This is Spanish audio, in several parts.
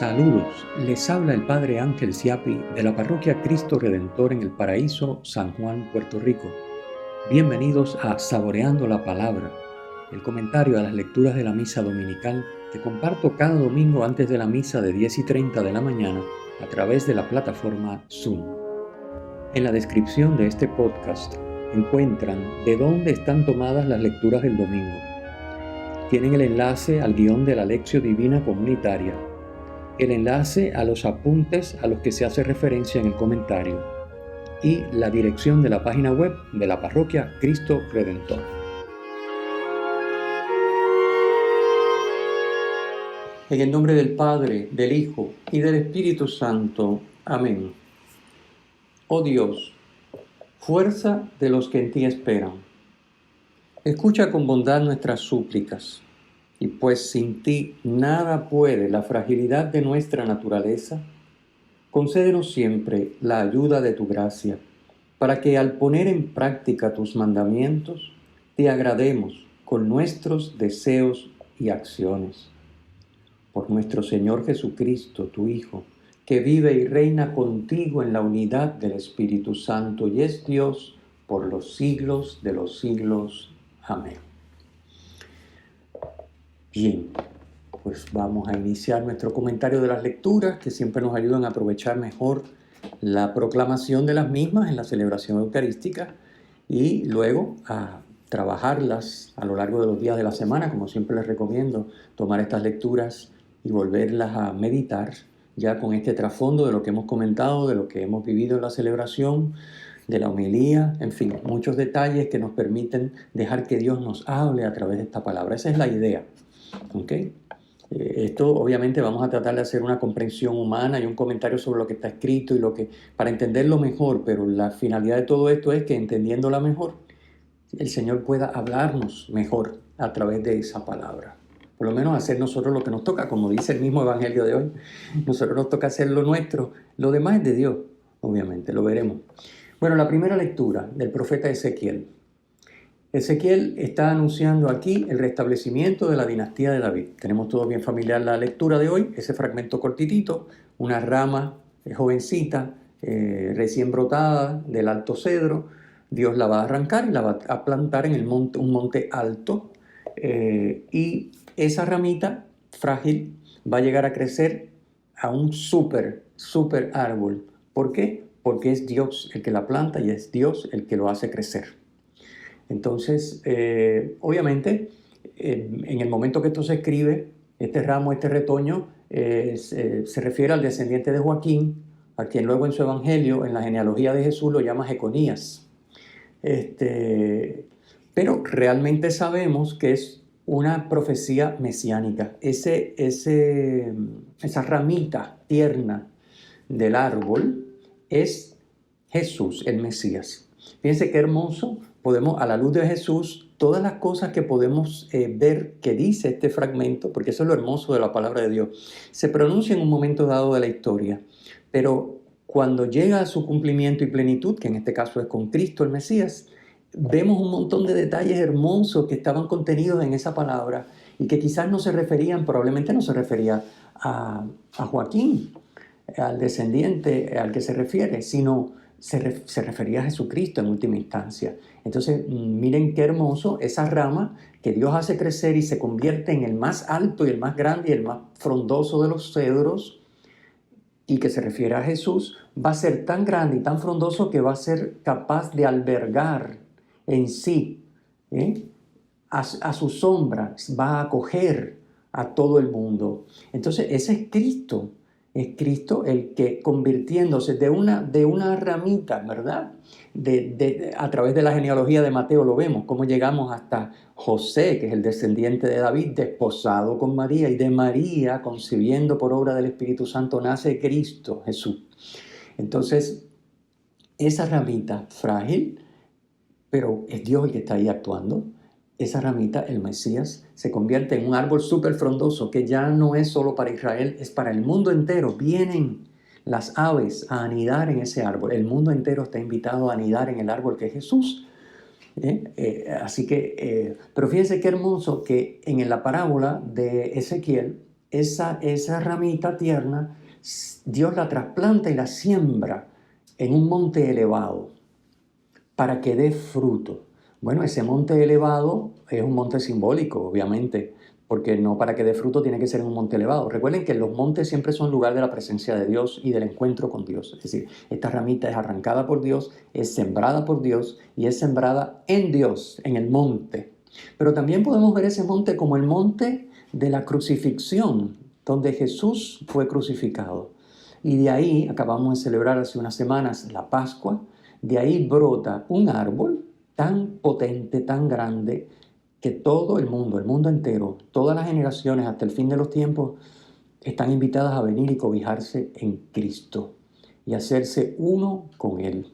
Saludos, les habla el Padre Ángel Siapi de la Parroquia Cristo Redentor en el Paraíso, San Juan, Puerto Rico. Bienvenidos a Saboreando la Palabra, el comentario a las lecturas de la misa dominical que comparto cada domingo antes de la misa de 10:30 de la mañana a través de la plataforma Zoom. En la descripción de este podcast encuentran de dónde están tomadas las lecturas del domingo. Tienen el enlace al guión de la Lectio Divina Comunitaria, el enlace a los apuntes a los que se hace referencia en el comentario y la dirección de la página web de la Parroquia Cristo Redentor. En el nombre del Padre, del Hijo y del Espíritu Santo. Amén. Oh Dios, fuerza de los que en ti esperan, escucha con bondad nuestras súplicas. Y pues sin ti nada puede la fragilidad de nuestra naturaleza, concédenos siempre la ayuda de tu gracia, para que al poner en práctica tus mandamientos, te agrademos con nuestros deseos y acciones. Por nuestro Señor Jesucristo, tu Hijo, que vive y reina contigo en la unidad del Espíritu Santo y es Dios por los siglos de los siglos. Amén. Bien, pues vamos a iniciar nuestro comentario de las lecturas que siempre nos ayudan a aprovechar mejor la proclamación de las mismas en la celebración eucarística y luego a trabajarlas a lo largo de los días de la semana. Como siempre les recomiendo tomar estas lecturas y volverlas a meditar ya con este trasfondo de lo que hemos comentado, de lo que hemos vivido en la celebración, de la homilía, en fin, muchos detalles que nos permiten dejar que Dios nos hable a través de esta palabra. Esa es la idea. ¿Okay? Esto obviamente vamos a tratar de hacer una comprensión humana y un comentario sobre lo que está escrito y para entenderlo mejor, pero la finalidad de todo esto es que entendiéndola mejor, el Señor pueda hablarnos mejor a través de esa palabra. Por lo menos hacer nosotros lo que nos toca, como dice el mismo Evangelio de hoy. Nosotros nos toca hacer lo nuestro, lo demás es de Dios, obviamente, lo veremos. Bueno, la primera lectura del profeta Ezequiel. Ezequiel está anunciando aquí el restablecimiento de la dinastía de David. Tenemos todo bien familiar la lectura de hoy, ese fragmento cortitito, una rama jovencita, recién brotada del alto cedro. Dios la va a arrancar y la va a plantar en un monte alto. Y esa ramita frágil va a llegar a crecer a un súper árbol. ¿Por qué? Porque es Dios el que la planta y es Dios el que lo hace crecer. Entonces, obviamente, en el momento que esto se escribe, este ramo, este retoño, se refiere al descendiente de Joaquín, a quien luego en su evangelio, en la genealogía de Jesús, lo llama Jeconías. Pero realmente sabemos que es una profecía mesiánica. Esa ramita tierna del árbol es Jesús, el Mesías. Fíjense qué hermoso. Podemos, a la luz de Jesús, todas las cosas que podemos ver que dice este fragmento, porque eso es lo hermoso de la palabra de Dios, se pronuncia en un momento dado de la historia, pero cuando llega a su cumplimiento y plenitud, que en este caso es con Cristo el Mesías, vemos un montón de detalles hermosos que estaban contenidos en esa palabra y que quizás probablemente no se refería a Joaquín, al descendiente al que se refiere, sino se refería a Jesucristo en última instancia. Entonces, miren qué hermoso, esa rama que Dios hace crecer y se convierte en el más alto y el más grande y el más frondoso de los cedros, y que se refiere a Jesús, va a ser tan grande y tan frondoso que va a ser capaz de albergar en sí, a su sombra, va a acoger a todo el mundo. Entonces, ese es Cristo. Es Cristo el que, convirtiéndose de una ramita, ¿verdad? A través de la genealogía de Mateo lo vemos, cómo llegamos hasta José, que es el descendiente de David, desposado con María, y de María, concibiendo por obra del Espíritu Santo, nace Cristo, Jesús. Entonces, esa ramita frágil, pero es Dios el que está ahí actuando. Esa ramita, el Mesías, se convierte en un árbol súper frondoso que ya no es solo para Israel, es para el mundo entero. Vienen las aves a anidar en ese árbol. El mundo entero está invitado a anidar en el árbol que es Jesús. Así que, pero fíjense qué hermoso que en la parábola de Ezequiel, esa ramita tierna, Dios la trasplanta y la siembra en un monte elevado para que dé fruto. Bueno, ese monte elevado es un monte simbólico, obviamente, porque no para que dé fruto tiene que ser en un monte elevado. Recuerden que los montes siempre son lugar de la presencia de Dios y del encuentro con Dios. Es decir, esta ramita es arrancada por Dios, es sembrada por Dios y es sembrada en Dios, en el monte. Pero también podemos ver ese monte como el monte de la crucifixión, donde Jesús fue crucificado. Y de ahí, acabamos de celebrar hace unas semanas la Pascua, de ahí brota un árbol tan potente, tan grande, que todo el mundo entero, todas las generaciones hasta el fin de los tiempos, están invitadas a venir y cobijarse en Cristo y hacerse uno con Él.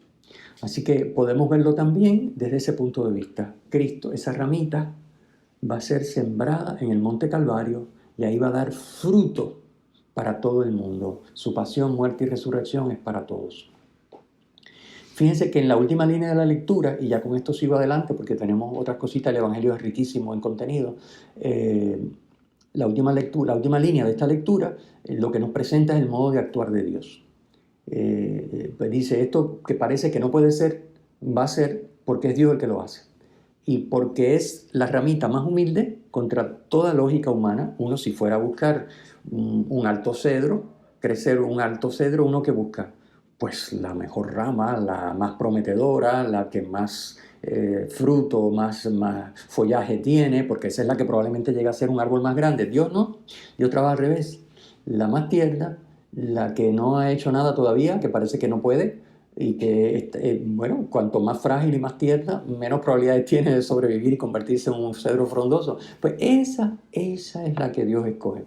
Así que podemos verlo también desde ese punto de vista. Cristo, esa ramita, va a ser sembrada en el Monte Calvario y ahí va a dar fruto para todo el mundo. Su pasión, muerte y resurrección es para todos. Fíjense que en la última línea de la lectura, y ya con esto sigo adelante porque tenemos otras cositas, el Evangelio es riquísimo en contenido, la última línea de esta lectura, lo que nos presenta es el modo de actuar de Dios. Pues dice, esto que parece que no puede ser, va a ser porque es Dios el que lo hace. Y porque es la ramita más humilde contra toda lógica humana. Uno, si fuera a buscar un alto cedro, crecer un alto cedro, uno que busca pues la mejor rama, la más prometedora, la que más fruto, más follaje tiene, porque esa es la que probablemente llega a ser un árbol más grande. Dios no, Dios trabaja al revés. La más tierna, la que no ha hecho nada todavía, que parece que no puede, y que, bueno, cuanto más frágil y más tierna, menos probabilidades tiene de sobrevivir y convertirse en un cedro frondoso. Pues esa es la que Dios escoge.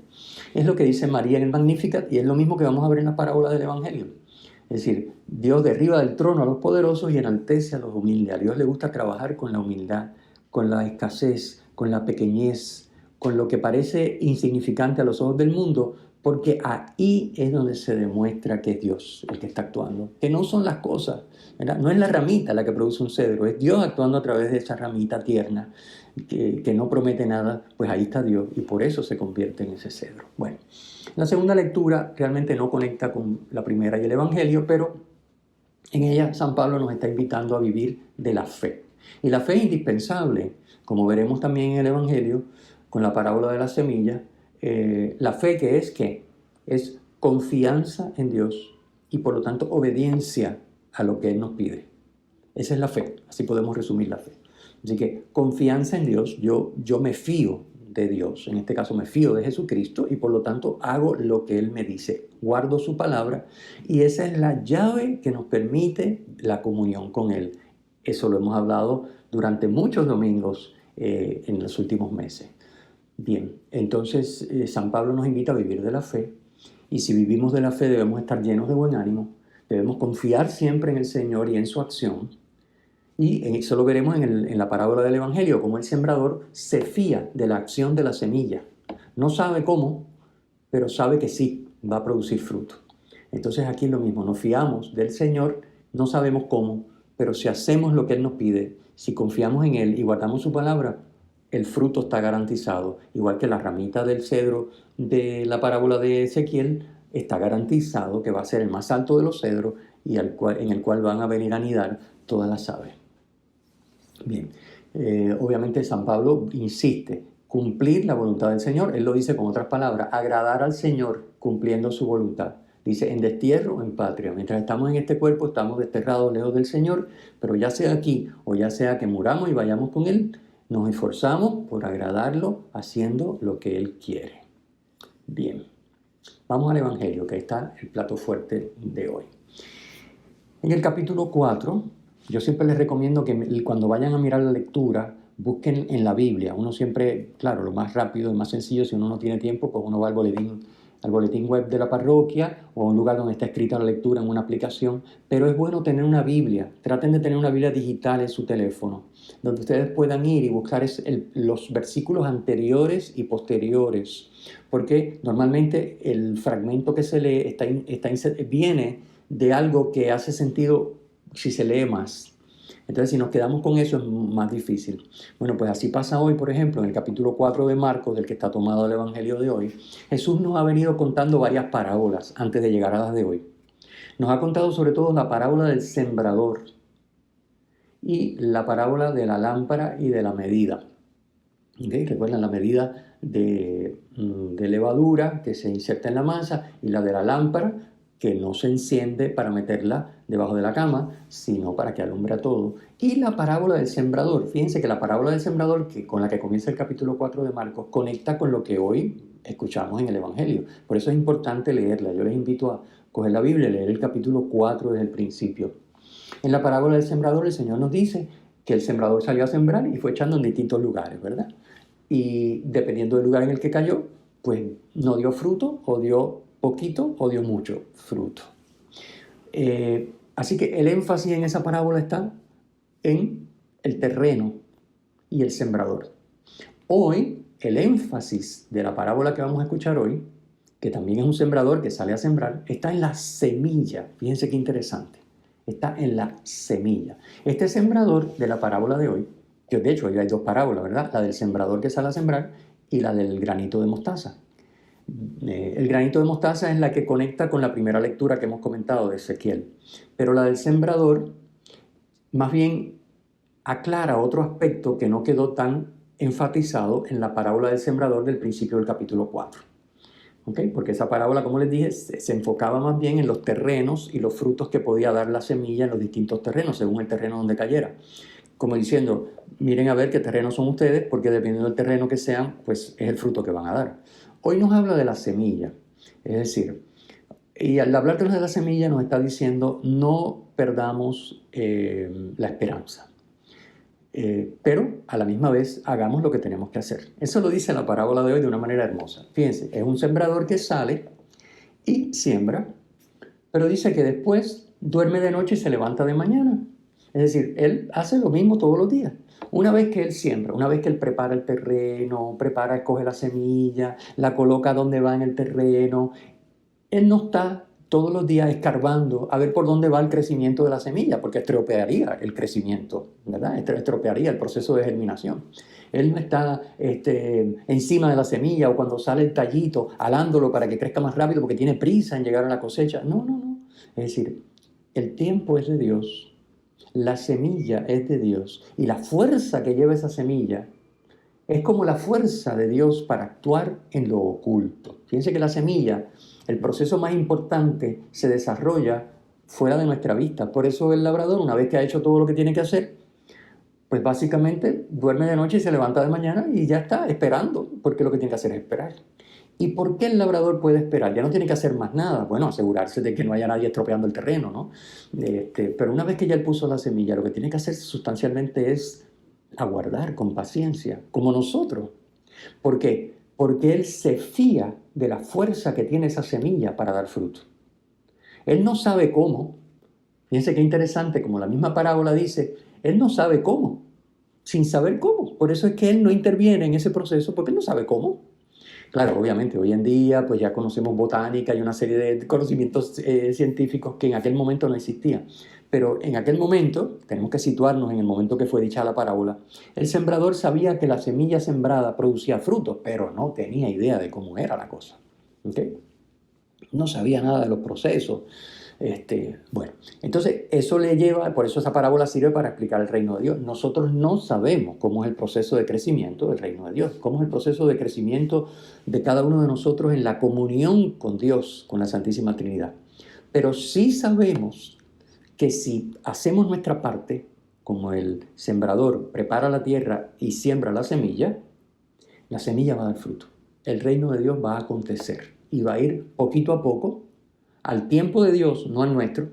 Es lo que dice María en el Magnificat y es lo mismo que vamos a ver en la parábola del Evangelio. Es decir, Dios derriba del trono a los poderosos y enaltece a los humildes. A Dios le gusta trabajar con la humildad, con la escasez, con la pequeñez, con lo que parece insignificante a los ojos del mundo, porque ahí es donde se demuestra que es Dios el que está actuando, que no son las cosas, ¿verdad? No es la ramita la que produce un cedro, es Dios actuando a través de esa ramita tierna que no promete nada, pues ahí está Dios y por eso se convierte en ese cedro. Bueno, la segunda lectura realmente no conecta con la primera y el Evangelio, pero en ella San Pablo nos está invitando a vivir de la fe. Y la fe es indispensable, como veremos también en el Evangelio, con la parábola de la semilla. La fe que es ¿qué? Es confianza en Dios y por lo tanto obediencia a lo que Él nos pide. Esa es la fe, así podemos resumir la fe. Así que confianza en Dios, yo me fío de Dios, en este caso me fío de Jesucristo y por lo tanto hago lo que Él me dice, guardo su palabra y esa es la llave que nos permite la comunión con Él. Eso lo hemos hablado durante muchos domingos en los últimos meses. Bien, entonces San Pablo nos invita a vivir de la fe y si vivimos de la fe debemos estar llenos de buen ánimo, debemos confiar siempre en el Señor y en su acción. Y eso lo veremos en la parábola del Evangelio, como el sembrador se fía de la acción de la semilla. No sabe cómo, pero sabe que sí, va a producir fruto. Entonces aquí es lo mismo, nos fiamos del Señor, no sabemos cómo, pero si hacemos lo que Él nos pide, si confiamos en Él y guardamos su palabra, el fruto está garantizado. Igual que la ramita del cedro de la parábola de Ezequiel, está garantizado que va a ser el más alto de los cedros y en el cual van a venir a anidar todas las aves. Bien, obviamente San Pablo insiste, cumplir la voluntad del Señor. Él lo dice con otras palabras, agradar al Señor cumpliendo su voluntad. Dice, en destierro o en patria. Mientras estamos en este cuerpo, estamos desterrados lejos del Señor, pero ya sea aquí o ya sea que muramos y vayamos con Él, nos esforzamos por agradarlo haciendo lo que Él quiere. Bien, vamos al Evangelio, que está el plato fuerte de hoy. En el capítulo 4, yo siempre les recomiendo que cuando vayan a mirar la lectura, busquen en la Biblia. Uno siempre, claro, lo más rápido y más sencillo, si uno no tiene tiempo, pues uno va al boletín web de la parroquia o a un lugar donde está escrita la lectura en una aplicación, pero es bueno tener una Biblia. Traten de tener una Biblia digital en su teléfono, donde ustedes puedan ir y buscar los versículos anteriores y posteriores, porque normalmente el fragmento que se lee viene de algo que hace sentido si se lee más. Entonces, si nos quedamos con eso es más difícil. Bueno, pues así pasa hoy, por ejemplo, en el capítulo 4 de Marcos, del que está tomado el Evangelio de hoy. Jesús nos ha venido contando varias parábolas antes de llegar a las de hoy. Nos ha contado sobre todo la parábola del sembrador y la parábola de la lámpara y de la medida. ¿Okay? Recuerdan la medida de levadura que se inserta en la masa y la de la lámpara que no se enciende para meterla debajo de la cama, sino para que alumbre a todo. Y la parábola del sembrador. Fíjense que la parábola del sembrador, con la que comienza el capítulo 4 de Marcos, conecta con lo que hoy escuchamos en el Evangelio. Por eso es importante leerla. Yo les invito a coger la Biblia y leer el capítulo 4 desde el principio. En la parábola del sembrador, el Señor nos dice que el sembrador salió a sembrar y fue echando en distintos lugares, ¿verdad? Y dependiendo del lugar en el que cayó, pues no dio fruto, o dio poquito, o dio mucho fruto. Así que el énfasis en esa parábola está en el terreno y el sembrador. Hoy, el énfasis de la parábola que vamos a escuchar hoy, que también es un sembrador que sale a sembrar, está en la semilla. Fíjense qué interesante. Está en la semilla. Este sembrador de la parábola de hoy, que de hecho hoy hay dos parábolas, ¿verdad? La del sembrador que sale a sembrar y la del granito de mostaza. El granito de mostaza es la que conecta con la primera lectura que hemos comentado de Ezequiel. Pero la del sembrador más bien aclara otro aspecto que no quedó tan enfatizado en la parábola del sembrador del principio del capítulo 4. ¿Okay? Porque esa parábola, como les dije, se enfocaba más bien en los terrenos y los frutos que podía dar la semilla en los distintos terrenos, según el terreno donde cayera. Como diciendo, miren a ver qué terrenos son ustedes, porque dependiendo del terreno que sean, pues es el fruto que van a dar. Hoy nos habla de la semilla, es decir, y al hablarnos de la semilla nos está diciendo no perdamos la esperanza. Pero a la misma vez hagamos lo que tenemos que hacer. Eso lo dice la parábola de hoy de una manera hermosa. Fíjense, es un sembrador que sale y siembra, pero dice que después duerme de noche y se levanta de mañana. Es decir, él hace lo mismo todos los días. Una vez que él siembra, una vez que él prepara el terreno, escoge la semilla, la coloca donde va en el terreno, él no está todos los días escarbando a ver por dónde va el crecimiento de la semilla, porque estropearía el crecimiento, ¿verdad? Estropearía el proceso de germinación. Él no está encima de la semilla o cuando sale el tallito, alándolo para que crezca más rápido porque tiene prisa en llegar a la cosecha. No, no, no. Es decir, el tiempo es de Dios, la semilla es de Dios y la fuerza que lleva esa semilla es como la fuerza de Dios para actuar en lo oculto. Fíjense que la semilla, el proceso más importante, se desarrolla fuera de nuestra vista. Por eso el labrador, una vez que ha hecho todo lo que tiene que hacer, pues básicamente duerme de noche y se levanta de mañana y ya está esperando, porque lo que tiene que hacer es esperar. ¿Y por qué el labrador puede esperar? Ya no tiene que hacer más nada. Bueno, asegurarse de que no haya nadie estropeando el terreno, ¿no? Pero una vez que ya él puso la semilla, lo que tiene que hacer sustancialmente es aguardar con paciencia, como nosotros. ¿Por qué? Porque él se fía de la fuerza que tiene esa semilla para dar fruto. Él no sabe cómo. Fíjense qué interesante, como la misma parábola dice, él no sabe cómo, sin saber cómo. Por eso es que él no interviene en ese proceso, porque él no sabe cómo. Claro, obviamente, hoy en día pues ya conocemos botánica y una serie de conocimientos científicos que en aquel momento no existían. Pero en aquel momento, tenemos que situarnos en el momento que fue dicha la parábola, el sembrador sabía que la semilla sembrada producía frutos, pero no tenía idea de cómo era la cosa. ¿Okay? No sabía nada de los procesos. Bueno, entonces eso le lleva, por eso esa parábola sirve para explicar el reino de Dios. Nosotros no sabemos cómo es el proceso de crecimiento del reino de Dios, cómo es el proceso de crecimiento de cada uno de nosotros en la comunión con Dios, con la Santísima Trinidad. Pero sí sabemos que si hacemos nuestra parte, como el sembrador prepara la tierra y siembra la semilla va a dar fruto. El reino de Dios va a acontecer y va a ir poquito a poco, al tiempo de Dios, no al nuestro,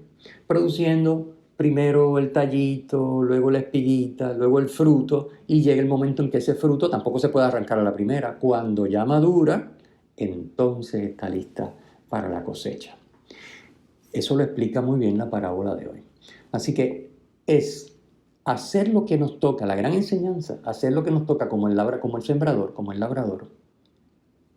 produciendo primero el tallito, luego la espiguita, luego el fruto, y llega el momento en que ese fruto tampoco se puede arrancar a la primera. Cuando ya madura, entonces está lista para la cosecha. Eso lo explica muy bien la parábola de hoy. Así que es hacer lo que nos toca, la gran enseñanza, hacer lo que nos toca como el sembrador, como el labrador,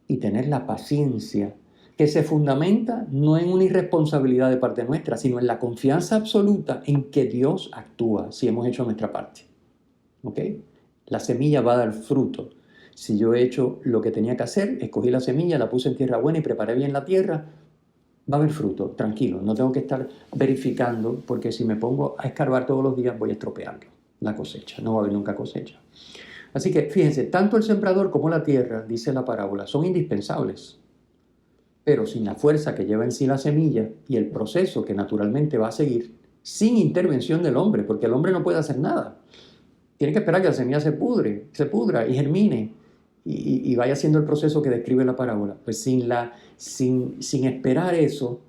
y tener la paciencia que se fundamenta no en una irresponsabilidad de parte nuestra, sino en la confianza absoluta en que Dios actúa si hemos hecho nuestra parte. ¿Ok? La semilla va a dar fruto. Si yo he hecho lo que tenía que hacer, escogí la semilla, la puse en tierra buena y preparé bien la tierra, va a haber fruto, tranquilo. No tengo que estar verificando, porque si me pongo a escarbar todos los días voy a estropearlo, la cosecha. No va a haber nunca cosecha. Así que fíjense, tanto el sembrador como la tierra, dice la parábola, son indispensables. Pero sin la fuerza que lleva en sí la semilla y el proceso que naturalmente va a seguir, sin intervención del hombre, porque el hombre no puede hacer nada. Tiene que esperar que la semilla se pudra y germine y vaya haciendo el proceso que describe la parábola. Pues sin esperar eso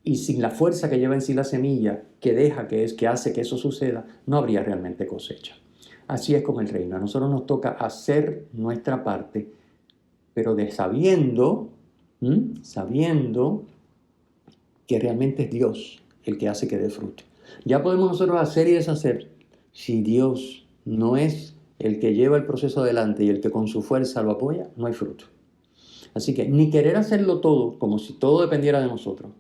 y sin la fuerza que lleva en sí la semilla, que hace que eso suceda, no habría realmente cosecha. Así es como el reino. A nosotros nos toca hacer nuestra parte, pero sabiendo que realmente es Dios el que hace que dé fruto. Ya podemos nosotros hacer y deshacer. Si Dios no es el que lleva el proceso adelante y el que con su fuerza lo apoya, no hay fruto. Así que ni querer hacerlo todo como si todo dependiera de nosotros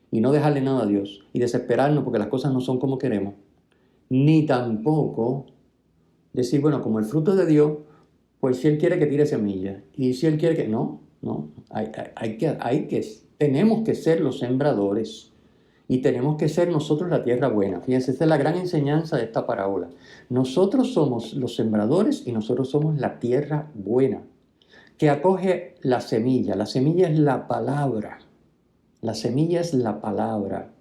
y no dejarle nada a Dios y desesperarnos porque las cosas no son como queremos, ni tampoco decir, bueno, como el fruto es de Dios, pues si Él quiere que tire semillas y si Él quiere que... No, tenemos que ser los sembradores. Y tenemos que ser nosotros la tierra buena. Fíjense, esta es la gran enseñanza de esta parábola. Nosotros somos los sembradores y nosotros somos la tierra buena, que acoge la semilla. La semilla es la palabra. La semilla es la palabra,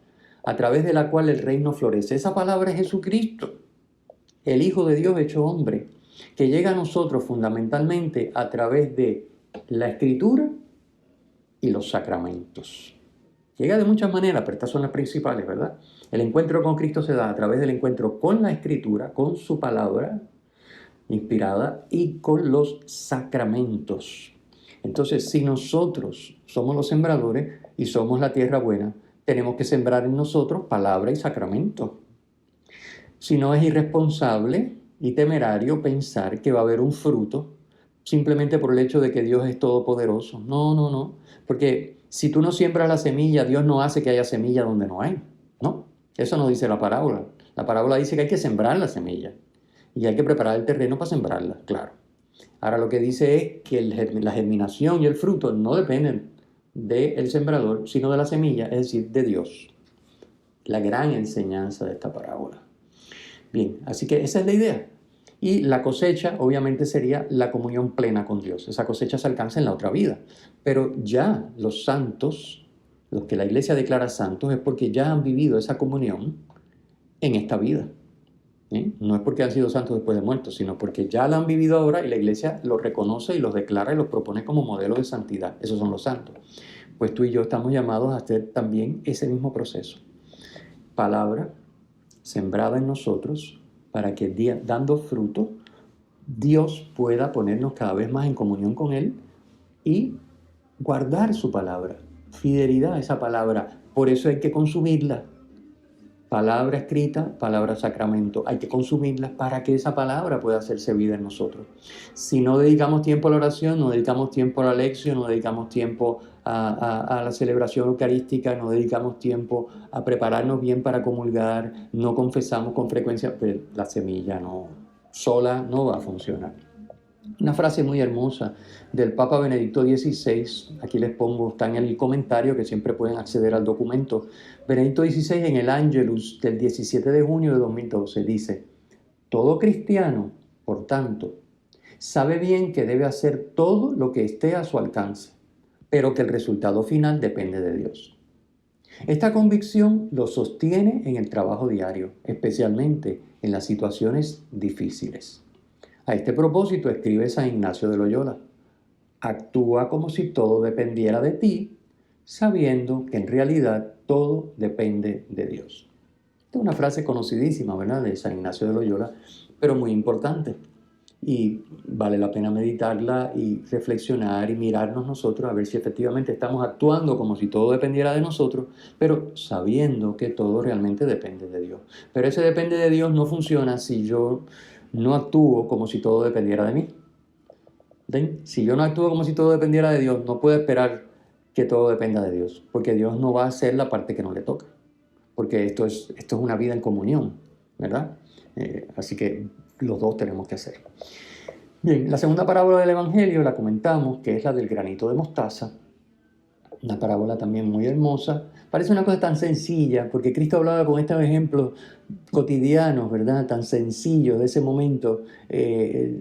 a través de la cual el reino florece. Esa palabra es Jesucristo, el Hijo de Dios hecho hombre, que llega a nosotros fundamentalmente a través de la Escritura y los sacramentos. Llega de muchas maneras, pero estas son las principales, ¿verdad? El encuentro con Cristo se da a través del encuentro con la Escritura, con su palabra inspirada y con los sacramentos. Entonces, si nosotros somos los sembradores y somos la tierra buena, tenemos que sembrar en nosotros palabra y sacramento. Si no, es irresponsable y temerario pensar que va a haber un fruto simplemente por el hecho de que Dios es todopoderoso. No. Porque si tú no siembras la semilla, Dios no hace que haya semilla donde no hay. No, eso no dice la parábola. La parábola dice que hay que sembrar la semilla y hay que preparar el terreno para sembrarla, claro. Ahora lo que dice es que la germinación y el fruto no dependen del sembrador, sino de la semilla, es decir, de Dios. La gran enseñanza de esta parábola. Bien, así que esa es la idea. Y la cosecha obviamente sería la comunión plena con Dios. Esa cosecha se alcanza en la otra vida. Pero ya los santos, los que la iglesia declara santos, es porque ya han vivido esa comunión en esta vida. No es porque han sido santos después de muertos, sino porque ya la han vivido ahora y la iglesia los reconoce y los declara y los propone como modelo de santidad. Esos son los santos. Pues tú y yo estamos llamados a hacer también ese mismo proceso. Palabra sembrada en nosotros, para que dando fruto, Dios pueda ponernos cada vez más en comunión con Él y guardar su palabra, fidelidad a esa palabra. Por eso hay que consumirla. Palabra escrita, palabra sacramento. Hay que consumirla para que esa palabra pueda hacerse vida en nosotros. Si no dedicamos tiempo a la oración, no dedicamos tiempo a la lección, no dedicamos tiempo a la celebración eucarística, no dedicamos tiempo a prepararnos bien para comulgar, no confesamos con frecuencia, pues la semilla sola no va a funcionar. Una frase muy hermosa del Papa Benedicto XVI, aquí les pongo, está en el comentario que siempre pueden acceder al documento. Benedicto XVI en el Angelus del 17 de junio de 2012 dice: todo cristiano, por tanto, sabe bien que debe hacer todo lo que esté a su alcance, pero que el resultado final depende de Dios. Esta convicción lo sostiene en el trabajo diario, especialmente en las situaciones difíciles. A este propósito escribe San Ignacio de Loyola: actúa como si todo dependiera de ti, sabiendo que en realidad todo depende de Dios. Esta es una frase conocidísima, ¿verdad?, de San Ignacio de Loyola, pero muy importante. Y vale la pena meditarla y reflexionar y mirarnos nosotros a ver si efectivamente estamos actuando como si todo dependiera de nosotros, pero sabiendo que todo realmente depende de Dios. Pero ese depende de Dios no funciona si yo no actúo como si todo dependiera de mí. ¿Ven? Si yo no actúo como si todo dependiera de Dios, no puedo esperar que todo dependa de Dios, porque Dios no va a hacer la parte que no le toca, porque esto es una vida en comunión, ¿verdad? Así que los dos tenemos que hacer. Bien, la segunda parábola del Evangelio la comentamos, que es la del granito de mostaza, una parábola también muy hermosa. Parece una cosa tan sencilla, porque Cristo hablaba con estos ejemplos cotidianos, ¿verdad? Tan sencillos de ese momento,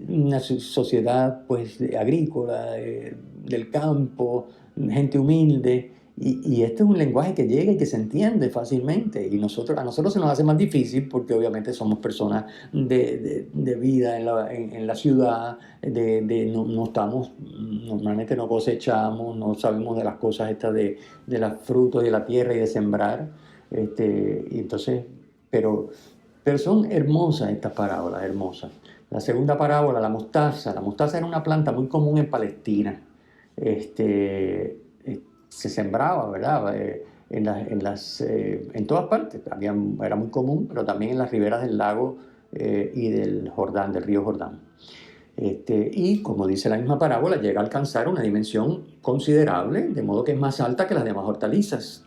una sociedad pues agrícola, del campo, gente humilde, y este es un lenguaje que llega y que se entiende fácilmente, y a nosotros se nos hace más difícil porque obviamente somos personas de vida en la ciudad, no estamos, normalmente no cosechamos, no sabemos de las cosas estas de los frutos de la tierra y de sembrar, y entonces, pero son hermosas estas parábolas, hermosas. La segunda parábola, la mostaza era una planta muy común en Palestina. Se sembraba, ¿verdad? En todas partes. Era muy común, pero también en las riberas del lago y del Jordán, del río Jordán. Y como dice la misma parábola, llega a alcanzar una dimensión considerable, de modo que es más alta que las demás hortalizas.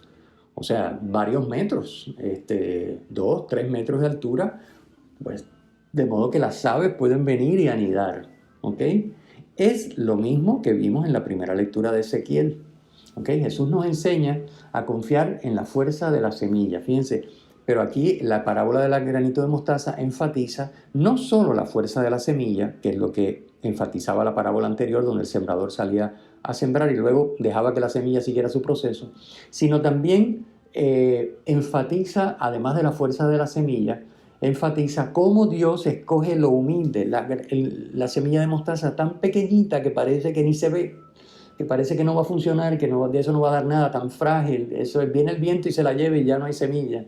O sea, varios metros, 2, 3 metros de altura, pues, de modo que las aves pueden venir y anidar, ¿ok? Es lo mismo que vimos en la primera lectura de Ezequiel, ¿ok? Jesús nos enseña a confiar en la fuerza de la semilla, fíjense, pero aquí la parábola del granito de mostaza enfatiza no solo la fuerza de la semilla, que es lo que enfatizaba la parábola anterior, donde el sembrador salía a sembrar y luego dejaba que la semilla siguiera su proceso, sino también enfatiza, además de la fuerza de la semilla, enfatiza cómo Dios escoge lo humilde, la semilla de mostaza tan pequeñita que parece que ni se ve, que parece que no va a funcionar, que de eso no va a dar nada, tan frágil, viene el viento y se la lleva y ya no hay semilla.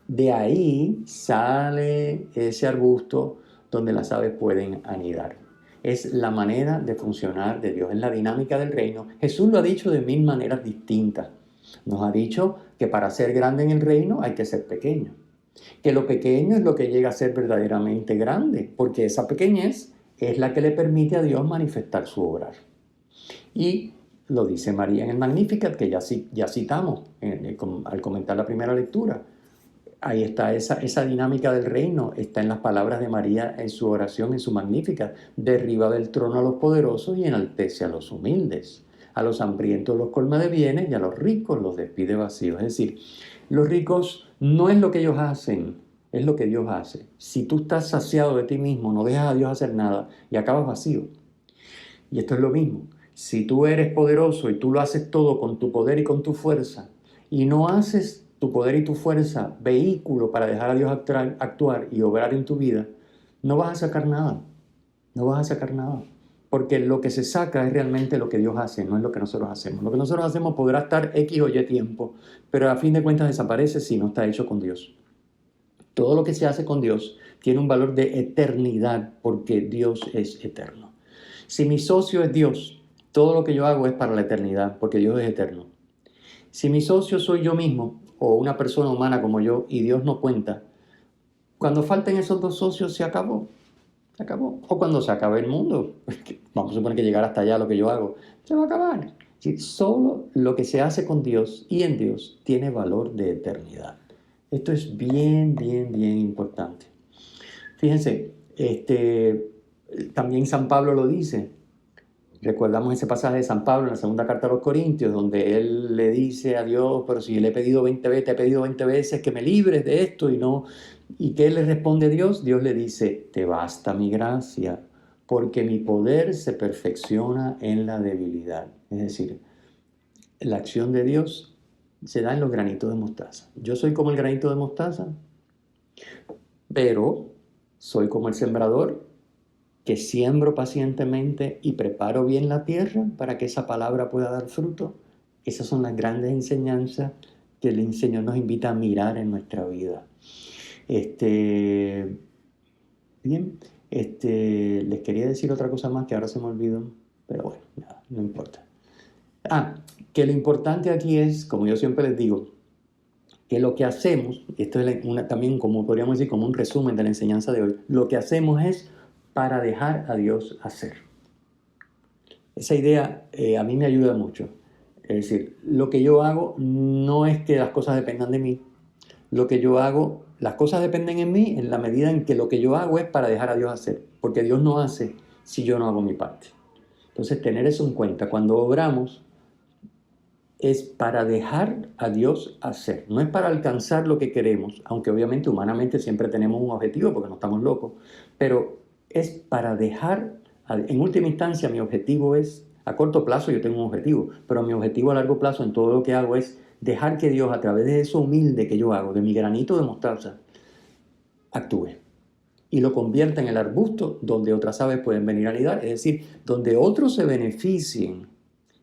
De ahí sale ese arbusto donde las aves pueden anidar. Es la manera de funcionar de Dios, es la dinámica del reino. Jesús lo ha dicho de 1000 maneras distintas. Nos ha dicho que para ser grande en el reino hay que ser pequeño. Que lo pequeño es lo que llega a ser verdaderamente grande, porque esa pequeñez es la que le permite a Dios manifestar su obrar. Y lo dice María en el Magnificat, que ya citamos al comentar la primera lectura. Ahí está esa dinámica del reino, está en las palabras de María en su oración, en su Magnificat. Derriba del trono a los poderosos y enaltece a los humildes. A los hambrientos los colma de bienes y a los ricos los despide vacíos. Es decir, los ricos no es lo que ellos hacen, es lo que Dios hace. Si tú estás saciado de ti mismo, no dejas a Dios hacer nada y acabas vacío. Y esto es lo mismo. Si tú eres poderoso y tú lo haces todo con tu poder y con tu fuerza, y no haces tu poder y tu fuerza vehículo para dejar a Dios actuar y obrar en tu vida, no vas a sacar nada. No vas a sacar nada. Porque lo que se saca es realmente lo que Dios hace, no es lo que nosotros hacemos. Lo que nosotros hacemos podrá estar X o Y tiempo, pero a fin de cuentas desaparece si no está hecho con Dios. Todo lo que se hace con Dios tiene un valor de eternidad porque Dios es eterno. Si mi socio es Dios, todo lo que yo hago es para la eternidad porque Dios es eterno. Si mi socio soy yo mismo o una persona humana como yo y Dios no cuenta, cuando falten esos dos socios se acabó. Se acabó. O cuando se acabe el mundo, vamos a suponer que llegar hasta allá lo que yo hago, se va a acabar. Solo lo que se hace con Dios y en Dios tiene valor de eternidad. Esto es bien, bien, bien importante. Fíjense, también San Pablo lo dice. Recordamos ese pasaje de San Pablo en la segunda carta a los Corintios, donde él le dice a Dios, pero si le he pedido 20 veces, te he pedido 20 veces que me libres de esto y no. ¿Y qué le responde a Dios? Dios le dice, te basta mi gracia, porque mi poder se perfecciona en la debilidad. Es decir, la acción de Dios se da en los granitos de mostaza. Yo soy como el granito de mostaza, pero soy como el sembrador que siembro pacientemente y preparo bien la tierra para que esa palabra pueda dar fruto. Esas son las grandes enseñanzas que el Señor nos invita a mirar en nuestra vida. Bien, les quería decir otra cosa más que ahora se me olvidó, pero bueno, nada, no importa. Que lo importante aquí es, como yo siempre les digo, que lo que hacemos, esto es también como podríamos decir como un resumen de la enseñanza de hoy, lo que hacemos es para dejar a Dios hacer. Esa idea a mí me ayuda mucho. Es decir, lo que yo hago no es que las cosas dependan de mí. Lo que yo hago, las cosas dependen en mí en la medida en que lo que yo hago es para dejar a Dios hacer. Porque Dios no hace si yo no hago mi parte. Entonces, tener eso en cuenta. Cuando obramos, es para dejar a Dios hacer. No es para alcanzar lo que queremos, aunque obviamente humanamente siempre tenemos un objetivo porque no estamos locos, pero es para dejar, en última instancia mi objetivo es, a corto plazo yo tengo un objetivo, pero mi objetivo a largo plazo en todo lo que hago es dejar que Dios a través de eso humilde que yo hago, de mi granito de mostaza, actúe y lo convierta en el arbusto donde otras aves pueden venir a anidar, es decir, donde otros se beneficien,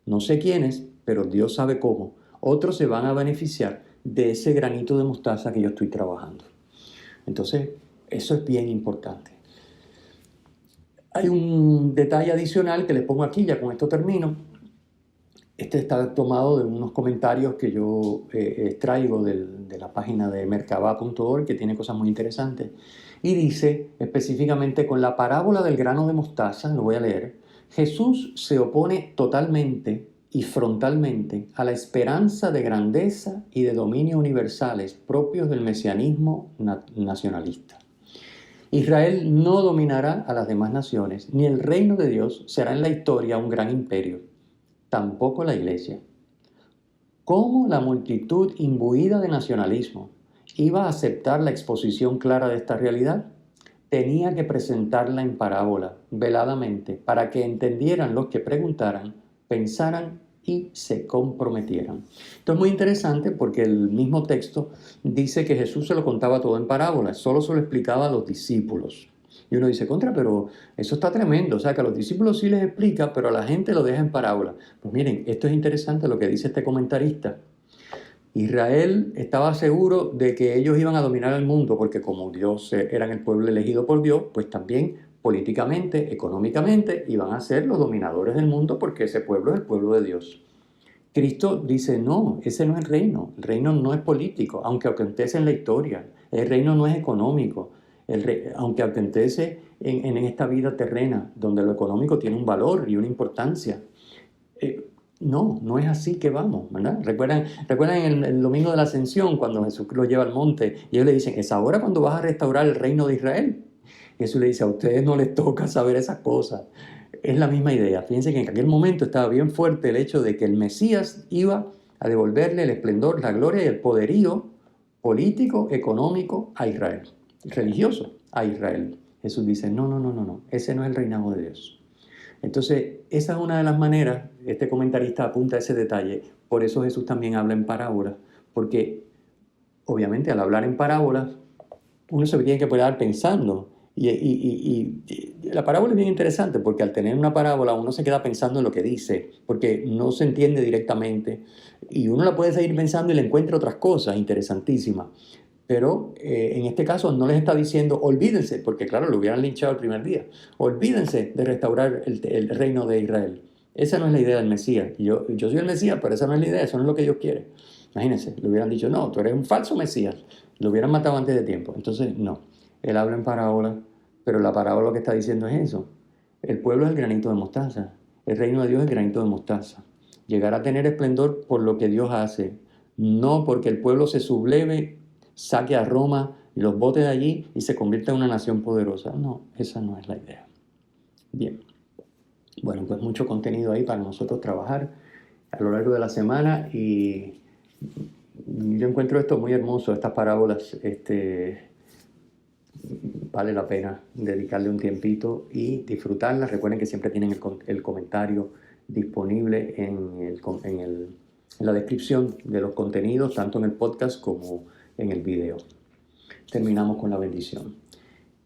no sé quiénes, pero Dios sabe cómo. Otros se van a beneficiar de ese granito de mostaza que yo estoy trabajando. Entonces, eso es bien importante. Hay un detalle adicional que les pongo aquí, ya con esto termino. Este está tomado de unos comentarios que yo extraigo de la página de merkabah.org, que tiene cosas muy interesantes. Y dice específicamente, con la parábola del grano de mostaza, lo voy a leer, Jesús se opone totalmente y frontalmente a la esperanza de grandeza y de dominio universales propios del mesianismo nacionalista. Israel no dominará a las demás naciones, ni el reino de Dios será en la historia un gran imperio, tampoco la Iglesia. ¿Cómo la multitud imbuida de nacionalismo iba a aceptar la exposición clara de esta realidad? Tenía que presentarla en parábola, veladamente, para que entendieran los que preguntaran, pensaran y se comprometieran. Esto es muy interesante porque el mismo texto dice que Jesús se lo contaba todo en parábolas, solo se lo explicaba a los discípulos. Y uno dice, pero eso está tremendo, o sea que a los discípulos sí les explica, pero a la gente lo deja en parábola. Pues miren, esto es interesante lo que dice este comentarista. Israel estaba seguro de que ellos iban a dominar el mundo porque como Dios eran el pueblo elegido por Dios, pues también políticamente, económicamente, iban a ser los dominadores del mundo porque ese pueblo es el pueblo de Dios. Cristo dice, no, ese no es el reino no es político, aunque acontece en la historia, el reino no es económico, aunque acontece en esta vida terrena, donde lo económico tiene un valor y una importancia. No es así que vamos, ¿verdad? ¿Recuerdan el domingo de la Ascensión, cuando Jesús lo lleva al monte y ellos le dicen, es ahora cuando vas a restaurar el reino de Israel? Y Jesús le dice, a ustedes no les toca saber esas cosas. Es la misma idea. Fíjense que en aquel momento estaba bien fuerte el hecho de que el Mesías iba a devolverle el esplendor, la gloria y el poderío político, económico a Israel, religioso a Israel. Jesús dice, no, ese no es el reinado de Dios. Entonces, esa es una de las maneras, este comentarista apunta a ese detalle, por eso Jesús también habla en parábolas, porque obviamente al hablar en parábolas, uno se tiene que quedar pensando, y la parábola es bien interesante, porque al tener una parábola uno se queda pensando en lo que dice, porque no se entiende directamente, y uno la puede seguir pensando y le encuentra otras cosas interesantísimas. Pero en este caso no les está diciendo, olvídense, porque claro, lo hubieran linchado el primer día, olvídense de restaurar el reino de Israel. Esa no es la idea del Mesías. Yo soy el Mesías, pero esa no es la idea, eso no es lo que Dios quiere. Imagínense, le hubieran dicho, no, tú eres un falso Mesías, lo hubieran matado antes de tiempo. Entonces, no, él habla en parábola, pero la parábola lo que está diciendo es eso. El pueblo es el granito de mostaza, el reino de Dios es el granito de mostaza. Llegar a tener esplendor por lo que Dios hace, no porque el pueblo se subleve, saque a Roma y los bote de allí y se convierta en una nación poderosa. No, esa no es la idea. Bien. Bueno, pues mucho contenido ahí para nosotros trabajar a lo largo de la semana y yo encuentro esto muy hermoso, estas parábolas, vale la pena dedicarle un tiempito y disfrutarlas. Recuerden que siempre tienen el comentario disponible en la descripción de los contenidos, tanto en el podcast como en el video. Terminamos con la bendición.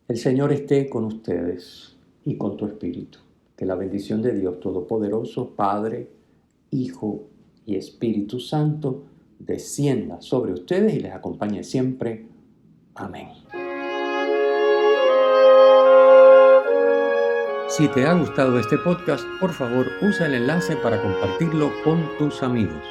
El Señor esté con ustedes y con tu espíritu. Que la bendición de Dios Todopoderoso, Padre, Hijo y Espíritu Santo, descienda sobre ustedes y les acompañe siempre. Amén. Si te ha gustado este podcast, por favor, usa el enlace para compartirlo con tus amigos.